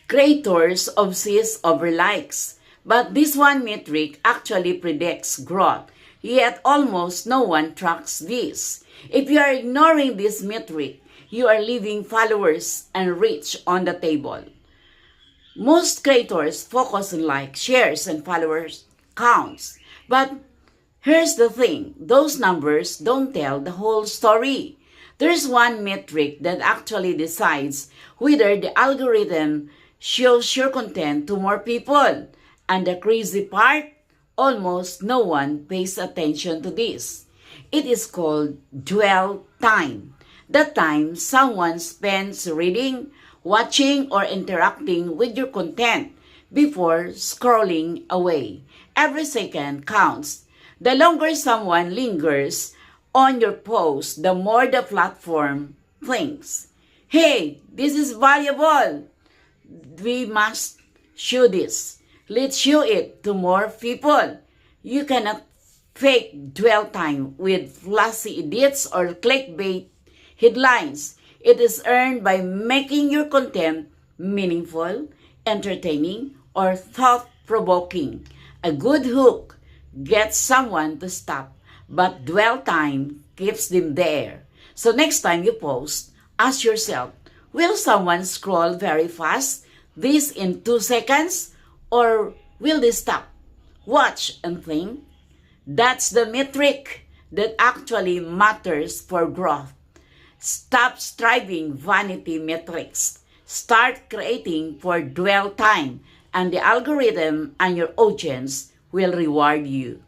Creators obsess over likes, but this one metric actually predicts growth, yet almost no one tracks this. If you are ignoring this metric, you are leaving followers and reach on the table. Most creators focus on likes, shares, and followers counts. But here's the thing, those numbers don't tell the whole story. There's one metric that actually decides whether the algorithm shows your content to more people. And the crazy part, almost no one pays attention to this. It is called dwell time. The time someone spends reading, watching, or interacting with your content before scrolling away. Every second counts. The longer someone lingers on your post, the more the platform thinks, hey, this is valuable. We must show this. Let's show it to more people. You cannot fake dwell time with flashy edits or clickbait headlines. It is earned by making your content meaningful, entertaining, or thought-provoking. A good hook gets someone to stop, but dwell time keeps them there. So next time you post, ask yourself, will someone scroll very fast, this in 2 seconds, or will they stop, watch, and think? That's the metric that actually matters for growth. Stop striving vanity metrics. Start creating for dwell time, and the algorithm and your audience will reward you.